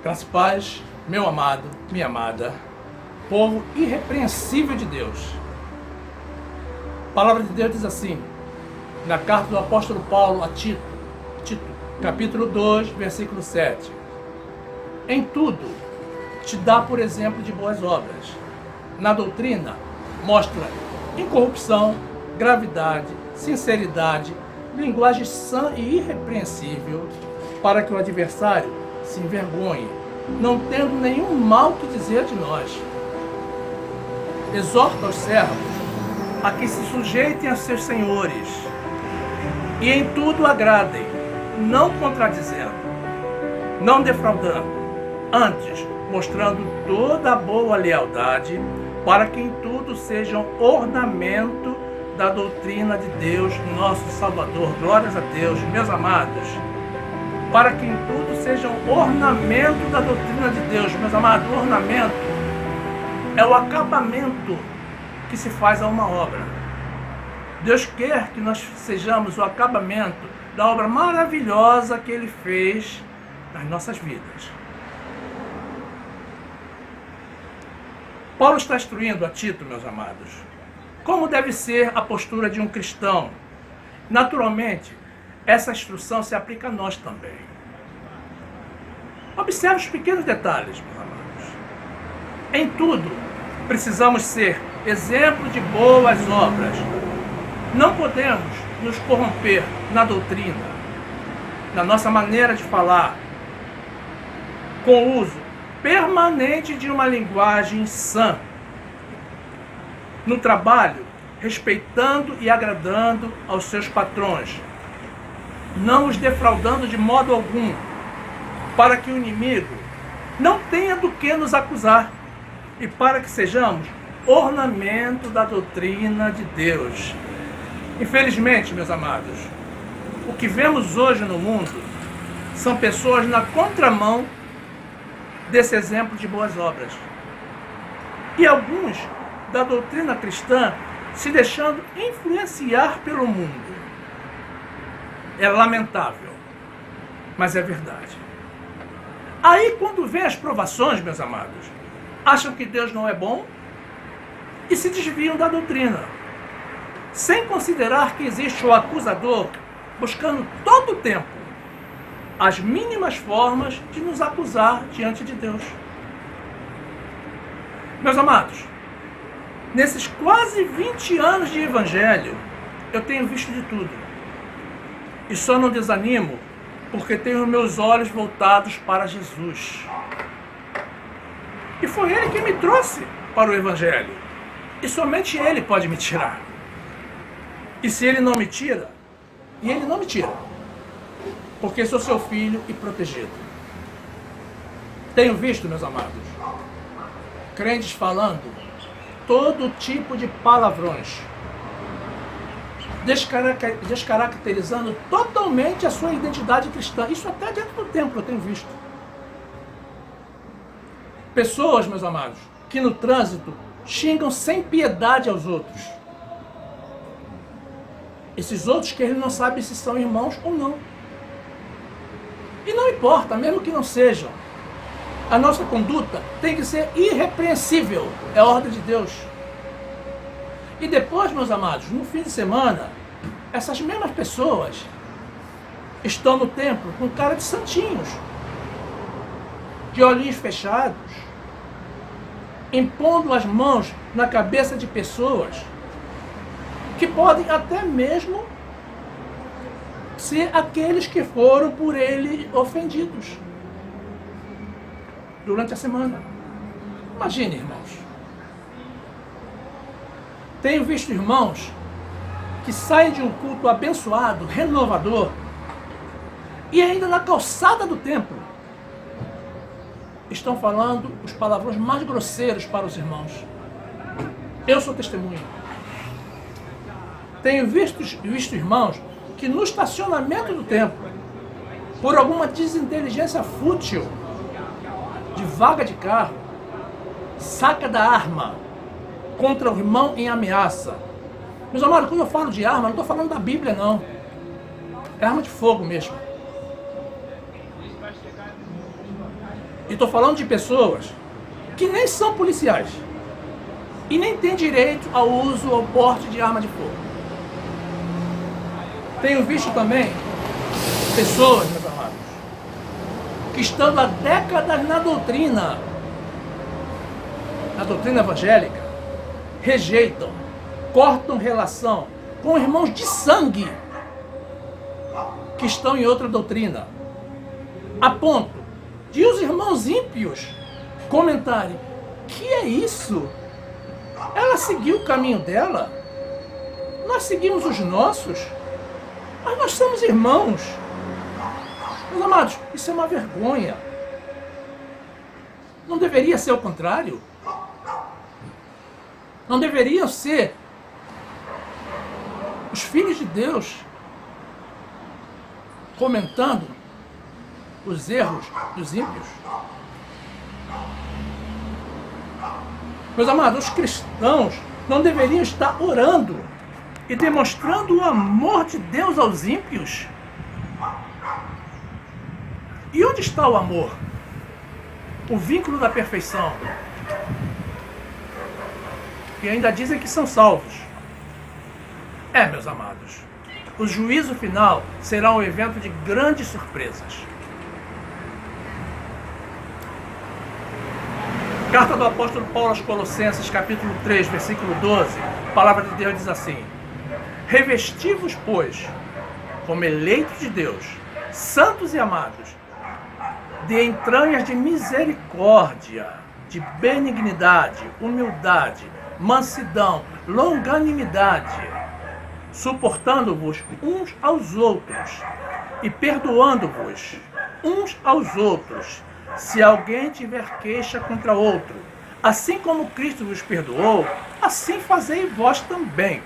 Graça e paz, meu amado, minha amada, povo irrepreensível de Deus. A palavra de Deus diz assim, na carta do apóstolo Paulo a Tito, capítulo 2, versículo 7. Em tudo, te dá por exemplo de boas obras. Na doutrina, mostra incorrupção, gravidade, sinceridade, linguagem sã e irrepreensível, para que o adversário se envergonhe, não tendo nenhum mal que dizer de nós. Exorta os servos a que se sujeitem a seus senhores, e em tudo agradem, não contradizendo, não defraudando, antes mostrando toda a boa lealdade, para que em tudo sejam ornamento da doutrina de Deus, nosso Salvador. Glórias a Deus, meus amados. Para que em tudo sejam ornamento da doutrina de Deus, meus amados. O ornamento é o acabamento que se faz a uma obra. Deus quer que nós sejamos o acabamento da obra maravilhosa que Ele fez nas nossas vidas. Paulo está instruindo a Tito, meus amados, como deve ser a postura de um cristão. Naturalmente, essa instrução se aplica a nós também. Observe os pequenos detalhes, meus amados. Em tudo, precisamos ser exemplo de boas obras. Não podemos nos corromper na doutrina, na nossa maneira de falar, com o uso permanente de uma linguagem sã. No trabalho, respeitando e agradando aos seus patrões, não os defraudando de modo algum, para que o inimigo não tenha do que nos acusar e para que sejamos ornamento da doutrina de Deus. Infelizmente, meus amados, o que vemos hoje no mundo são pessoas na contramão desse exemplo de boas obras. E alguns da doutrina cristã se deixando influenciar pelo mundo. É lamentável, mas é verdade. Aí, quando vem as provações, meus amados, acham que Deus não é bom e se desviam da doutrina, sem considerar que existe o acusador buscando todo o tempo as mínimas formas de nos acusar diante de Deus. Meus amados, nesses quase 20 anos de evangelho, eu tenho visto de tudo. E só não desanimo porque tenho meus olhos voltados para Jesus. E foi Ele que me trouxe para o evangelho. E somente Ele pode me tirar. E se Ele não me tira, e Ele não me tira, porque sou seu filho e protegido. Tenho visto, meus amados, crentes falando todo tipo de palavrões, descaracterizando totalmente a sua identidade cristã. Isso até dentro do templo eu tenho visto. Pessoas, meus amados, que no trânsito xingam sem piedade aos outros. Esses outros que eles não sabem se são irmãos ou não. E não importa, mesmo que não sejam. A nossa conduta tem que ser irrepreensível. É a ordem de Deus. E depois, meus amados, no fim de semana, essas mesmas pessoas estão no templo com cara de santinhos, de olhinhos fechados, impondo as mãos na cabeça de pessoas que podem até mesmo ser aqueles que foram por ele ofendidos durante a semana. Imagine, irmãos. Tenho visto irmãos que saem de um culto abençoado, renovador, e ainda na calçada do templo estão falando os palavrões mais grosseiros para os irmãos. Eu sou testemunha. Tenho visto irmãos que no estacionamento do templo, por alguma desinteligência fútil, de vaga de carro, saca da arma contra o irmão em ameaça. Meus amados, quando eu falo de arma, não estou falando da Bíblia, não. É arma de fogo mesmo. E estou falando de pessoas que nem são policiais e nem têm direito ao uso ou porte de arma de fogo. Tenho visto também pessoas, meus amados, que estão há décadas na doutrina evangélica, rejeitam, cortam relação com irmãos de sangue que estão em outra doutrina, a ponto de os irmãos ímpios comentarem: que é isso? Ela seguiu o caminho dela, nós seguimos os nossos, mas nós somos irmãos. Meus amados, isso é uma vergonha. Não deveria ser o contrário? Não deveriam ser os filhos de Deus comentando os erros dos ímpios? Meus amados, os cristãos não deveriam estar orando e demonstrando o amor de Deus aos ímpios? E onde está o amor? O vínculo da perfeição. E ainda dizem que são salvos. Meus amados, o juízo final será um evento de grandes surpresas. Carta do apóstolo Paulo aos Colossenses, capítulo 3, versículo 12, a palavra de Deus diz assim: revesti-vos, pois, como eleitos de Deus, santos e amados, de entranhas de misericórdia, de benignidade, humildade, mansidão, longanimidade, suportando-vos uns aos outros e perdoando-vos uns aos outros, se alguém tiver queixa contra outro. Assim como Cristo vos perdoou, assim fazei vós também.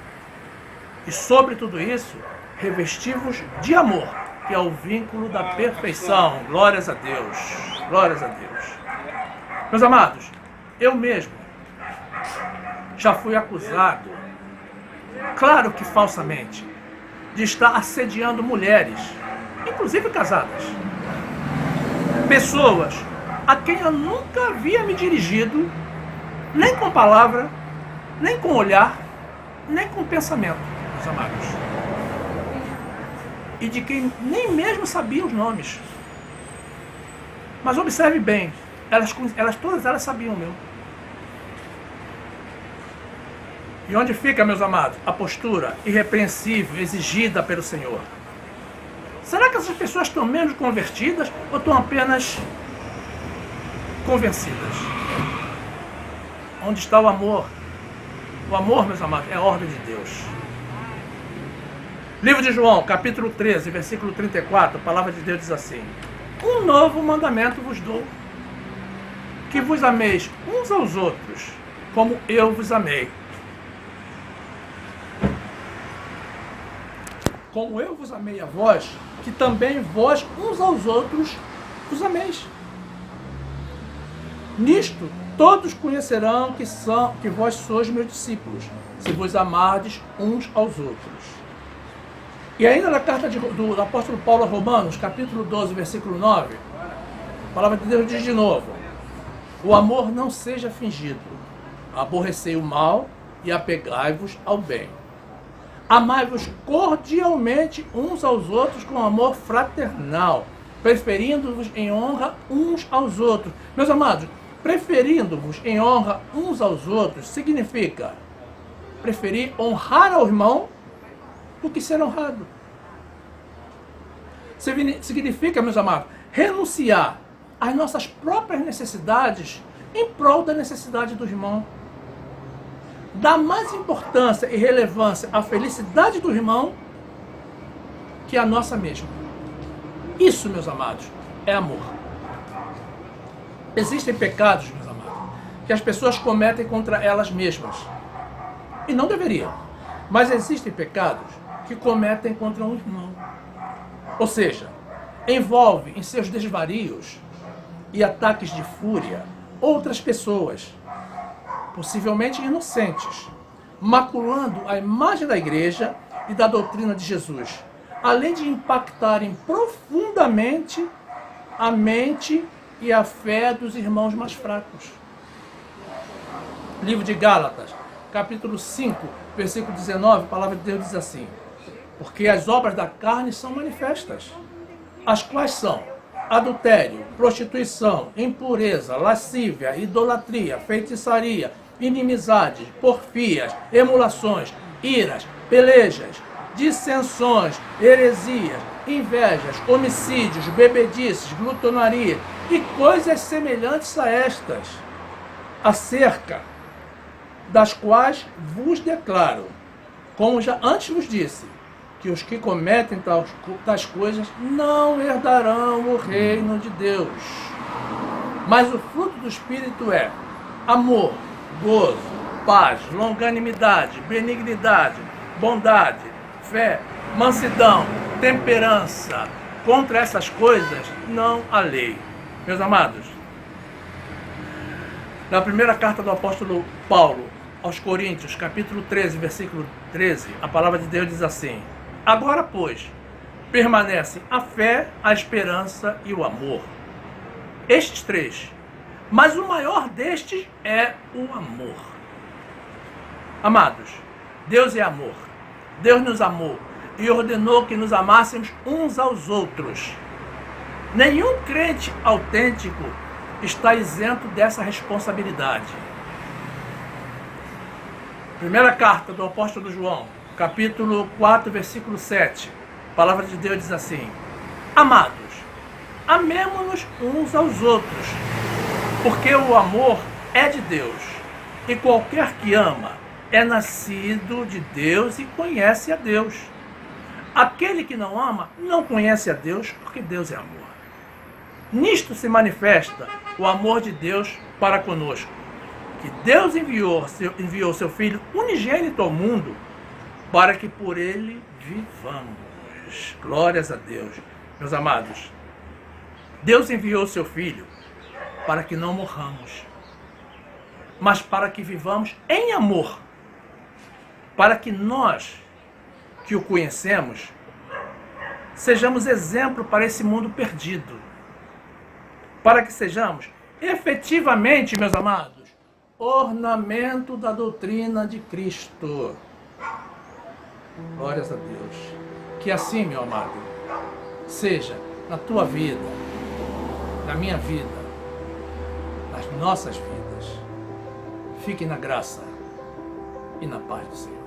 E sobre tudo isso, revesti-vos de amor, que é o vínculo da perfeição. Glórias a Deus. Glórias a Deus. Meus amados, eu mesmo já fui acusado, claro que falsamente, de estar assediando mulheres, inclusive casadas. Pessoas a quem eu nunca havia me dirigido, nem com palavra, nem com olhar, nem com pensamento, meus amados. E de quem nem mesmo sabia os nomes. Mas observe bem, todas elas sabiam o meu. E onde fica, meus amados, a postura irrepreensível exigida pelo Senhor? Será que essas pessoas estão menos convertidas ou estão apenas convencidas? Onde está o amor? O amor, meus amados, é a ordem de Deus. Livro de João, capítulo 13, versículo 34, a palavra de Deus diz assim: um novo mandamento vos dou, que vos ameis uns aos outros, como eu vos amei. Como eu vos amei a vós, que também vós uns aos outros vos ameis. Nisto todos conhecerão que vós sois meus discípulos, se vos amardes uns aos outros. E ainda na carta do apóstolo Paulo a Romanos, capítulo 12, versículo 9, a palavra de Deus diz de novo: o amor não seja fingido, aborrecei o mal e apegai-vos ao bem. Amai-vos cordialmente uns aos outros com amor fraternal, preferindo-vos em honra uns aos outros. Meus amados, preferindo-vos em honra uns aos outros significa preferir honrar ao irmão do que ser honrado. Significa, meus amados, renunciar às nossas próprias necessidades em prol da necessidade do irmão. Dar mais importância e relevância à felicidade do irmão que a nossa mesma. Isso, meus amados, é amor. Existem pecados, meus amados, que as pessoas cometem contra elas mesmas. E não deveriam. Mas existem pecados que cometem contra um irmão. Ou seja, envolve em seus desvarios e ataques de fúria outras pessoas, possivelmente inocentes, maculando a imagem da igreja e da doutrina de Jesus, além de impactarem profundamente a mente e a fé dos irmãos mais fracos. Livro de Gálatas, capítulo 5, versículo 19, a palavra de Deus diz assim: porque as obras da carne são manifestas, as quais são adultério, prostituição, impureza, lascívia, idolatria, feitiçaria, inimizades, porfias, emulações, iras, pelejas, dissensões, heresias, invejas, homicídios, bebedices, glutonaria e coisas semelhantes a estas, acerca das quais vos declaro, como já antes vos disse, que os que cometem tais coisas não herdarão o reino de Deus. Mas o fruto do Espírito é amor, gozo, paz, longanimidade, benignidade, bondade, fé, mansidão, temperança. Contra essas coisas não há lei. Meus amados, na primeira carta do apóstolo Paulo aos Coríntios, capítulo 13, versículo 13, a palavra de Deus diz assim: agora, pois, permanecem a fé, a esperança e o amor. Estes três. Mas o maior destes é o amor. Amados, Deus é amor. Deus nos amou e ordenou que nos amássemos uns aos outros. Nenhum crente autêntico está isento dessa responsabilidade. Primeira carta do apóstolo João, capítulo 4, versículo 7. A palavra de Deus diz assim: amados, amemo-nos uns aos outros, porque o amor é de Deus, e qualquer que ama é nascido de Deus e conhece a Deus. Aquele que não ama não conhece a Deus, porque Deus é amor. Nisto se manifesta o amor de Deus para conosco, que Deus enviou seu Filho unigênito ao mundo, para que por ele vivamos. Glórias a Deus. Meus amados, Deus enviou seu Filho para que não morramos, mas para que vivamos em amor, para que nós, que o conhecemos, sejamos exemplo para esse mundo perdido, para que sejamos efetivamente, meus amados, ornamento da doutrina de Cristo. Glórias a Deus. Que assim, meu amado, seja na tua vida, na minha vida, nas nossas vidas. Fique na graça e na paz do Senhor.